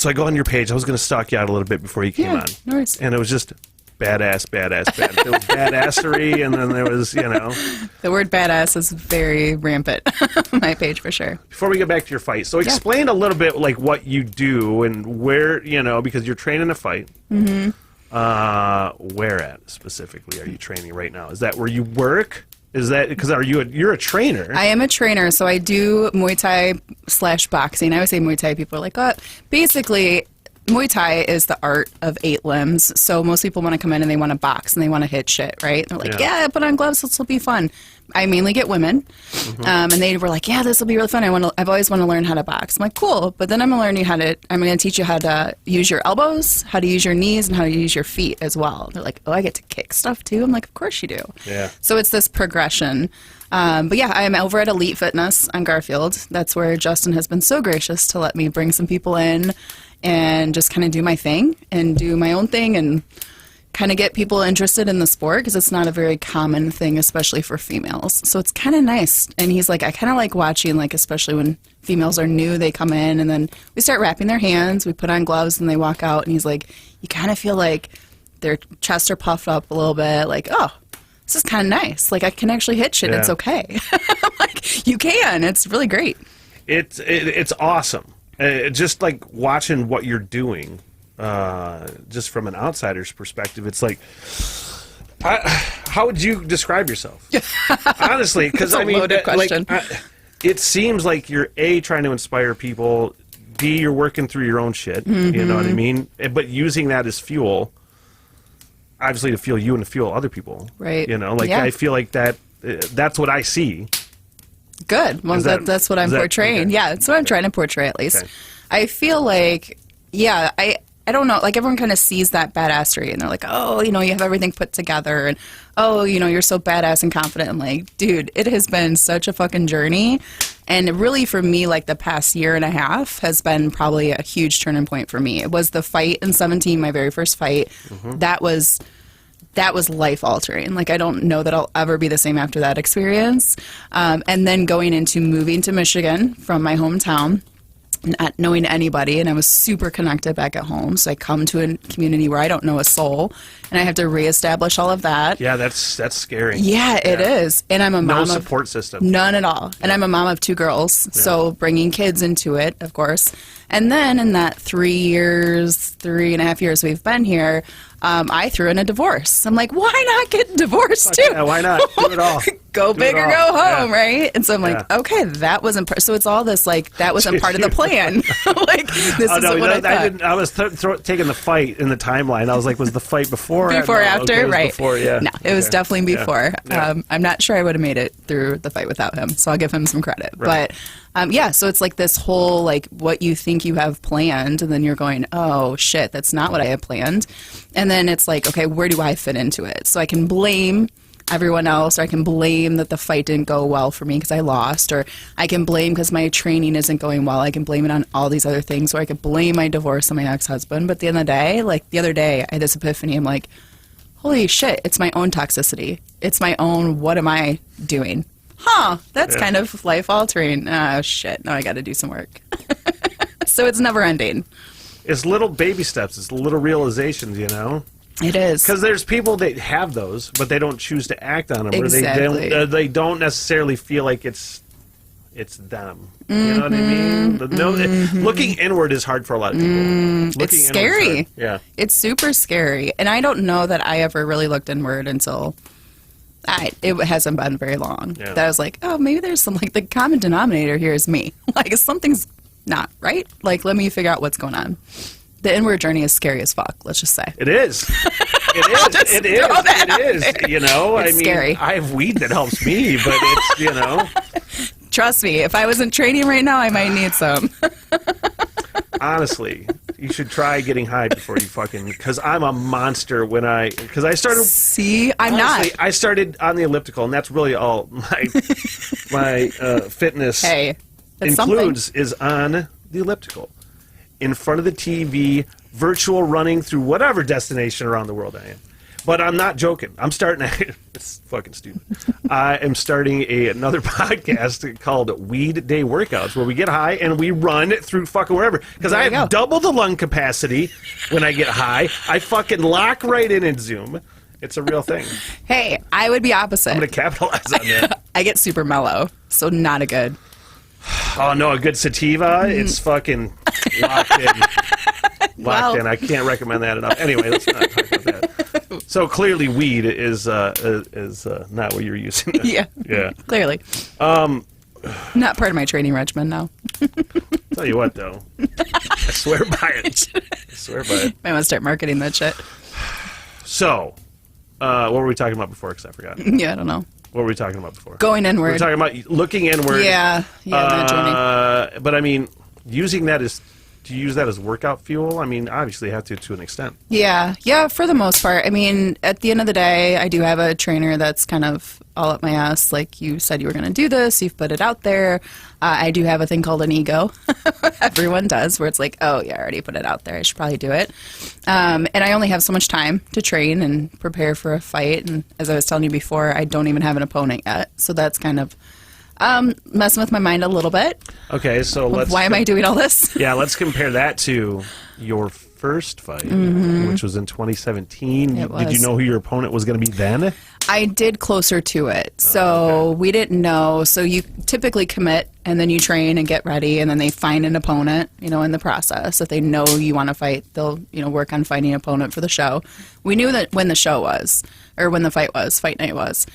So I go on your page. I was going to stalk you out a little bit before you came on. No worries. And it was just badass. There was badassery, and then there was, The word badass is very rampant on my page for sure. Before we get back to your fight, so explain a little bit like what you do and where, because you're training to fight. Mm-hmm. Where at specifically are you training right now? Is that where you work? Is that because you're a trainer? I am a trainer, so I do Muay Thai / boxing. I always say Muay Thai. People are like, oh, basically, Muay Thai is the art of 8 limbs. So most people want to come in and they want to box and they want to hit shit, right? They're like, yeah, put on gloves, this will be fun. I mainly get women, and they were like, yeah, this will be really fun. I've always want to learn how to box. I'm like, cool, but then I'm going to teach you how to use your elbows, how to use your knees, and how to use your feet as well. They're like, oh, I get to kick stuff too? I'm like, of course you do. Yeah. So it's this progression. But yeah, I'm over at Elite Fitness on Garfield. That's where Justin has been so gracious to let me bring some people in and just kind of do my thing and do my own thing and kind of get people interested in the sport because it's not a very common thing, especially for females. So it's kind of nice. And he's like, I kind of like watching, like, especially when females are new, they come in and then we start wrapping their hands, we put on gloves and they walk out. And he's like, you kind of feel like their chests are puffed up a little bit, like, oh, this is kind of nice. Like, I can actually hit shit. Yeah. It's okay. Like, you can. It's really great. It's awesome. Just like watching what you're doing. Just from an outsider's perspective, it's like, how would you describe yourself? Honestly, because I mean, it seems like you're A, trying to inspire people, B, you're working through your own shit, you know what I mean? But using that as fuel, obviously to fuel you and to fuel other people. Right. I feel like that's what I see. Good. Well, that's what I'm portraying. Okay. Yeah, that's what I'm trying to portray, at least. Okay. I feel like, I don't know, like everyone kind of sees that badassery and they're like, oh, you have everything put together and, oh, you're so badass and confident. I'm like, dude, it has been such a fucking journey. And really for me, like the past year and a half has been probably a huge turning point for me. It was the fight in 2017, my very first fight. Mm-hmm. That was life altering. Like, I don't know that I'll ever be the same after that experience. And then going into moving to Michigan from my hometown, not knowing anybody, and I was super connected back at home. So I come to a community where I don't know a soul, and I have to reestablish all of that. Yeah, that's scary. Yeah, it is. And I'm a mom. No support system. None at all. And I'm a mom of 2 girls, so bringing kids into it, of course. And then in that 3.5 years we've been here, I threw in a divorce. I'm like, why not get divorced too? Yeah, why not? Do it all. Go big or go home, right? And so I'm like, okay, that wasn't so it's all this, like, that wasn't part of the plan. Like, this isn't what I thought. I was taking the fight in the timeline. I was like, was the fight before? Before, after, okay, right. Before, yeah. No, it was definitely before. Yeah. I'm not sure I would have made it through the fight without him, so I'll give him some credit. Right. But, so it's like this whole, like, what you think you have planned, and then you're going, oh, shit, that's not what I have planned. And then it's like, okay, where do I fit into it? So I can blame everyone else, or I can blame that the fight didn't go well for me because I lost, or I can blame because my training isn't going well. I can blame it on all these other things, or I could blame my divorce on my ex-husband. But at the end of the day, like the other day, I had this epiphany. I'm like, holy shit, it's my own toxicity. It's my own, what am I doing? That's kind of life-altering. Oh, shit, now I got to do some work. So it's never ending. It's little baby steps. It's little realizations, It is. Because there's people that have those, but they don't choose to act on them. Exactly. Or they don't necessarily feel like it's them. You know what I mean? Looking inward is hard for a lot of people. It's scary. Yeah. It's super scary. And I don't know that I ever really looked inward until... it hasn't been very long. Yeah. That I was like, oh, maybe there's some, like, the common denominator here is me. Like, something's not right. Like, let me figure out what's going on. The inward journey is scary as fuck, let's just say. It is. It is. It's scary. I have weed that helps me, but it's, Trust me, if I wasn't training right now, I might need some. Honestly, you should try getting high before you fucking... Because I'm a monster because I started... See, I'm not. I started on the elliptical, and that's really all my fitness includes is on the elliptical. In front of the TV, virtual running through whatever destination around the world I am. But I'm not joking. I'm starting. It's fucking stupid. I am starting another podcast called Weed Day Workouts, where we get high and we run through fucking wherever. Because I have double the lung capacity when I get high. I fucking lock right in Zoom. It's a real thing. Hey, I would be opposite. I'm going to capitalize on that. I get super mellow, so not a good. Oh, no, a good sativa? It's fucking locked in. Locked in. I can't recommend that enough. Anyway, let's not talk about that. So clearly weed is not what you're using. Yeah, clearly. Not part of my training regimen, no. Tell you what, though. I swear by it. I swear by it. Might want to start marketing that shit. So, what were we talking about before? Because I forgot. Yeah, I don't know. What were we talking about before? Going inward. We were talking about looking inward. Yeah, not joining. But I mean, using that as, do you use that as workout fuel? I mean, obviously you have to an extent. Yeah, for the most part. I mean, at the end of the day, I do have a trainer that's kind of all up my ass. Like, you said you were going to do this, you've put it out there. I do have a thing called an ego. Everyone does, where it's like, oh, yeah, I already put it out there. I should probably do it. And I only have so much time to train and prepare for a fight. And as I was telling you before, I don't even have an opponent yet. So that's kind of messing with my mind a little bit. Okay, so why am I doing all this? Yeah, let's compare that to your first fight, which was in 2017. It was. Did you know who your opponent was going to be then? I did closer to it. So we didn't know. So you typically commit and then you train and get ready, and then they find an opponent, in the process. If they know you want to fight, they'll, work on finding an opponent for the show. We knew that when the show was, or when the fight night was.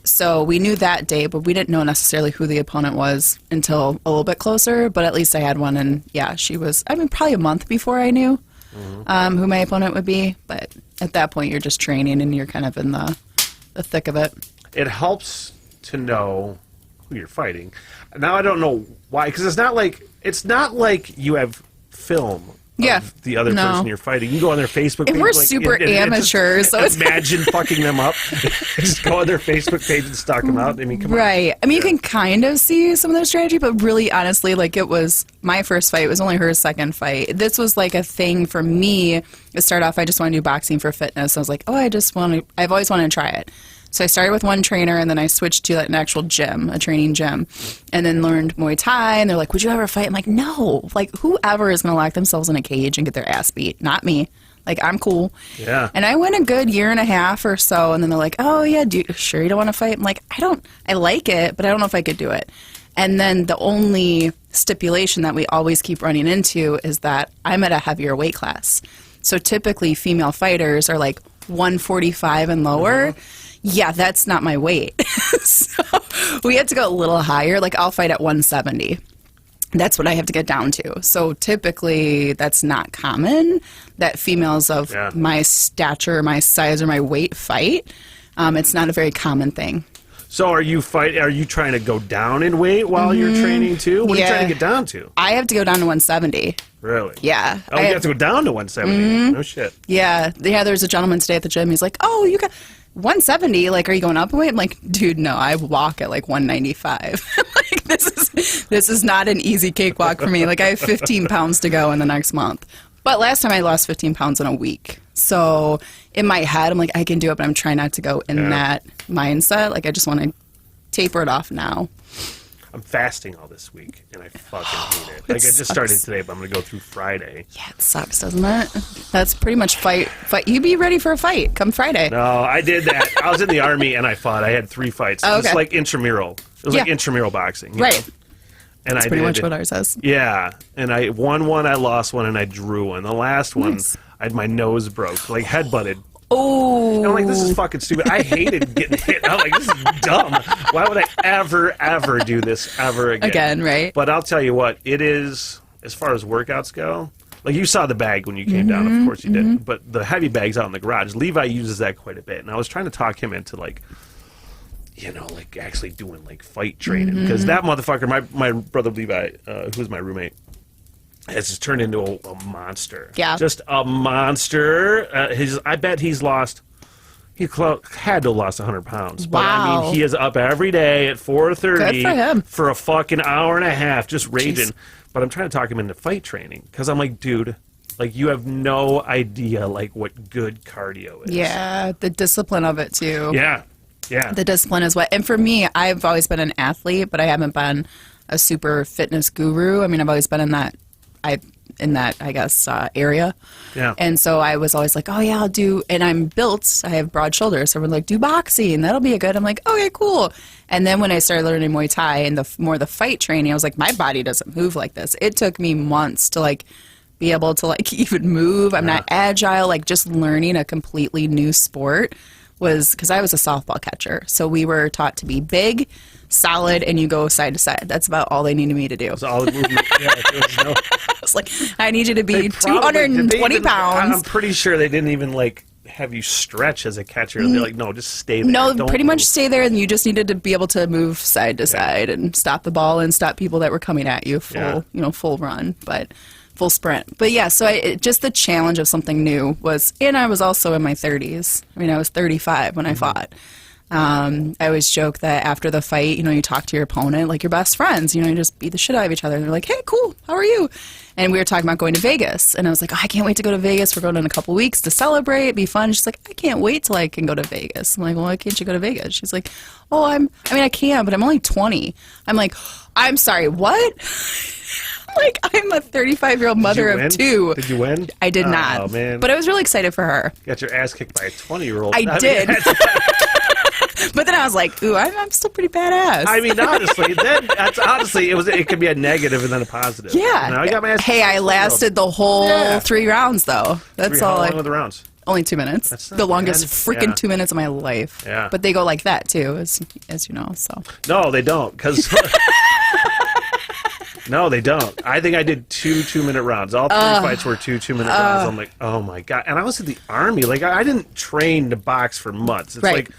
So we knew that day, but we didn't know necessarily who the opponent was until a little bit closer, but at least I had one, and yeah, she was, probably a month before I knew who my opponent would be, but at that point you're just training and you're kind of in the thick of it. It helps to know who you're fighting. Now I don't know why, because it's not like you have film of the other person you're fighting. You go on their Facebook page. We're super amateurs. So imagine fucking them up. Just go on their Facebook page and stalk them out. I mean, come on. Right. I mean, you can kind of see some of their strategy, but really, honestly, it was my first fight. It was only her second fight. This was like a thing for me. To start off, I just want to do boxing for fitness. I was like, I've always wanted to try it. So I started with one trainer, and then I switched to an actual gym, a training gym, and then learned Muay Thai. And they're like, would you ever fight? I'm like, no. Whoever is going to lock themselves in a cage and get their ass beat? Not me. I'm cool. Yeah. And I went a good year and a half or so, and then they're like, oh, yeah, sure you don't want to fight? I'm like, I like it, but I don't know if I could do it. And then the only stipulation that we always keep running into is that I'm at a heavier weight class. So typically female fighters are 145 and lower. Mm-hmm. Yeah, that's not my weight. So we had to go a little higher. I'll fight at 170. That's what I have to get down to. So typically that's not common that females of my stature, my size, or my weight fight. It's not a very common thing. So are you trying to go down in weight while you're training too? What are you trying to get down to? I have to go down to 170. Really? Yeah. Oh, you have to go down to 170. No shit. Yeah. There's a gentleman today at the gym. He's like, oh, you got 170, are you going up in weight? I'm like, dude, no, I walk at 195. This is not an easy cakewalk for me. I have 15 pounds to go in the next month. But last time I lost 15 pounds in a week. So in my head, I'm like, I can do it, but I'm trying not to go in that mindset. I just want to taper it off now. I'm fasting all this week, and I fucking hate it. I just started today, but I'm going to go through Friday. Yeah, it sucks, doesn't it? That's pretty much fight. You be ready for a fight come Friday. No, I did that. I was in the Army, and I fought. I had 3 fights. Oh, okay. It was like intramural. It was like intramural boxing. Right. Know? And that's pretty much what ours is. Yeah, and I won one, I lost one, and I drew one. The last one, I had my nose broke, head-butted. Oh. And I'm like, this is fucking stupid. I hated getting hit. I'm like, this is dumb. Why would I ever do this ever again? Again, right? But I'll tell you what, it is, as far as workouts go, you saw the bag when you came down, of course you did. But the heavy bag's out in the garage. Levi uses that quite a bit. And I was trying to talk him into, actually doing, fight training. Because that motherfucker, my brother Levi, who's my roommate, has just turned into a monster. Yeah. Just a monster. I bet he's lost, had to have lost 100 pounds. But Wow. he is up every day at 4:30 Good for him. for a fucking hour and a half just raging. Jeez. But I'm trying to talk him into fight training because I'm like, dude, Like, you have no idea, like, what good cardio is. Yeah, the discipline of it, too. Yeah, yeah. The discipline is what... And for me, I've always been an athlete, but I haven't been a super fitness guru. I mean, I've always been in that... I guess, area. Yeah. And so I was always like, oh, yeah, I'll do... And I'm built. I have broad shoulders. So we're like, do boxing. That'll be a good... I'm like, okay, cool. And then when I started learning Muay Thai and the fight training, I was like, my body doesn't move like this. It took me months to, like, be able to, like, even move. I'm not agile. Like, just learning a completely new sport was... Because I was a softball catcher. So we were taught to be big, solid, and you go side to side. That's about all they needed me to do. That's all the movement. Yeah, there was no... I was like, I need you to be 220 pounds. I'm pretty sure they didn't even, like, have you stretch as a catcher. They're like, no, just stay there. No, Don't pretty move. much stay there, and you just needed to be able to move side to side and stop the ball and stop people that were coming at you full run, but full sprint. But yeah, so just the challenge of something new was, and I was also in my 30s. I mean, I was 35 when I fought. I always joke that after the fight, you talk to your opponent like your best friends. You just beat the shit out of each other. And they're like, hey, cool, how are you? And we were talking about going to Vegas. And I was like, oh, I can't wait to go to Vegas. We're going in a couple weeks to celebrate. It'd be fun. She's like, I can't wait till I can go to Vegas. I'm like, well, why can't you go to Vegas? She's like, oh, I can, but I'm only 20. I'm like, I'm sorry, what? Like, I'm a 35-year-old mother of two. Did you win? I did not. Oh, man. But I was really excited for her. You got your ass kicked by a 20-year-old. I did. But then I was like, ooh, I'm still pretty badass. I mean, honestly, it could be a negative and then a positive. Yeah. I got my ass Hey, I lasted the whole 3 rounds, though. That's all. How long were the rounds? Only 2 minutes. That's not the longest bad. freaking 2 minutes of my life. Yeah. But they go like that, too, as you know, so. No, they don't, because... No, they don't. I think I did 2 2-minute rounds. All 3 fights were 2 2-minute rounds. I'm like, oh, my God. And I was in the Army. Like, I didn't train to box for months. It's like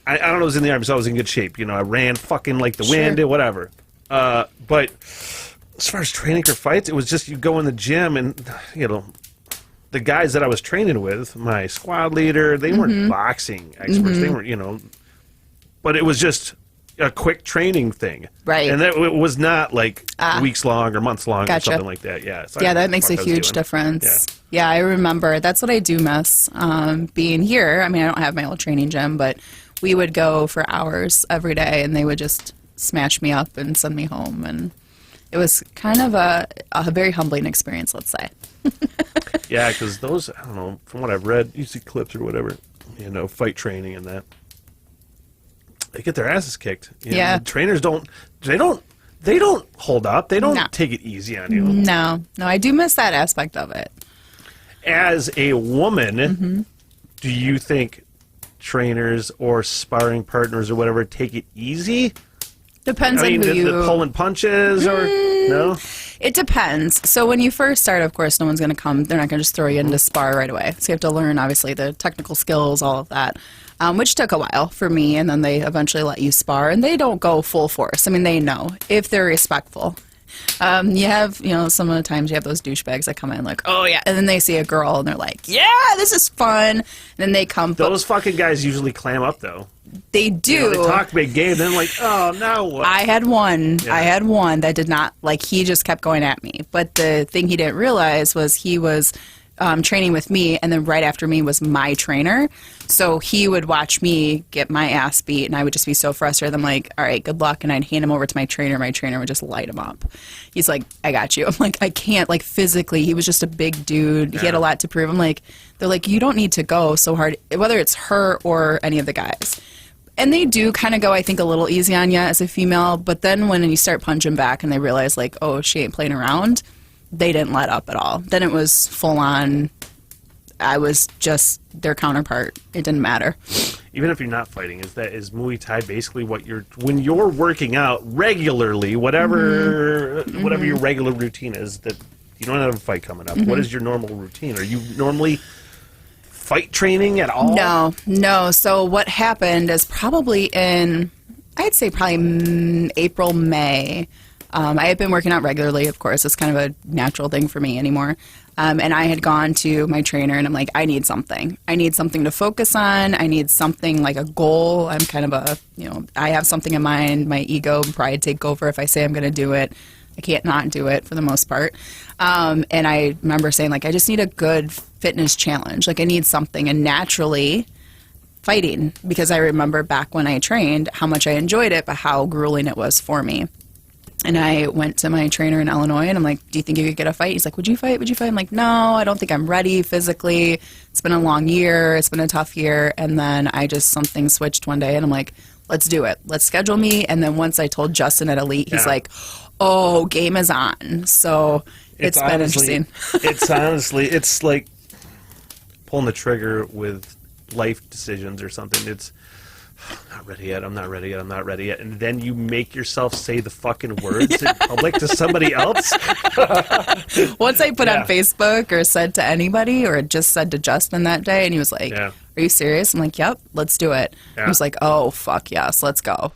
I don't know, I was in the Army, so I was in good shape. I ran fucking like the wind, whatever. But as far as training for fights, it was just you go in the gym and, the guys that I was training with, my squad leader, they weren't boxing experts. They weren't, but it was just a quick training thing. Right. And it was not like weeks long or months long or something like that. Yeah. So that makes a huge difference. Yeah, I remember. That's what I do miss being here. I mean, I don't have my old training gym, but we would go for hours every day, and they would just smash me up and send me home. And it was kind of a very humbling experience, let's say. Yeah, because those, I don't know, from what I've read, you see clips or whatever, fight training and that. They get their asses kicked. Trainers don't hold up. They don't take it easy on you. No, I do miss that aspect of it. As a woman, do you think trainers or sparring partners or whatever take it easy? Depends on who you... the pulling punches or... No? It depends. So when you first start, of course, no one's going to come. They're not going to just throw you into spar right away. So you have to learn, obviously, the technical skills, all of that, which took a while for me. And then they eventually let you spar. And they don't go full force. I mean, they know if they're respectful. You have, some of the times you have those douchebags that come in like, oh, yeah. And then they see a girl and they're like, yeah, this is fun. And then they come. Those fucking guys usually clam up, though. They do. They talk big game, then like, oh, now what? I had one that did not, he just kept going at me. But the thing he didn't realize was he was training with me, and then right after me was my trainer. So he would watch me get my ass beat, and I would just be so frustrated. I'm like, all right, good luck. And I'd hand him over to my trainer. My trainer would just light him up. He's like, I got you. I'm like, I can't, physically. He was just a big dude. Yeah. He had a lot to prove. I'm like, they're like, you don't need to go so hard, whether it's her or any of the guys. And they do kind of go, I think, a little easy on you as a female. But then when you start punching back and they realize, oh, she ain't playing around, they didn't let up at all. Then it was full on. I was just their counterpart. It didn't matter. Even if you're not fighting, is Muay Thai basically when you're working out regularly, whatever your regular routine is, that you don't have a fight coming up. What is your normal routine? Are you normally fight training at all? No. So what happened is probably I'd say April, May. I had been working out regularly, of course. It's kind of a natural thing for me anymore. And I had gone to my trainer, and I'm like, I need something. I need something to focus on. I need something like a goal. I'm kind of I have something in mind. My ego and pride take over if I say I'm going to do it. I can't not do it for the most part. And I remember saying, like, I just need a good fitness challenge. Like, I need something. And naturally, fighting, because I remember back when I trained how much I enjoyed it, but how grueling it was for me. And I went to my trainer in Illinois, and I'm like, do you think you could get a fight? He's like, would you fight? Would you fight? I'm like, no, I don't think I'm ready physically. It's been a long year. It's been a tough year. And then something switched one day, and I'm like, let's do it. Let's schedule me. And then once I told Justin at Elite, he's like, oh, game is on. So it's been interesting. It's like pulling the trigger with life decisions or something. It's, I'm not ready yet, I'm not ready yet, I'm not ready yet. And then you make yourself say the fucking words in public to somebody else. Once I put on Facebook or said to anybody, or just said to Justin that day, and he was like, are you serious? I'm like, yep, let's do it. He was like, oh, fuck yes, let's go.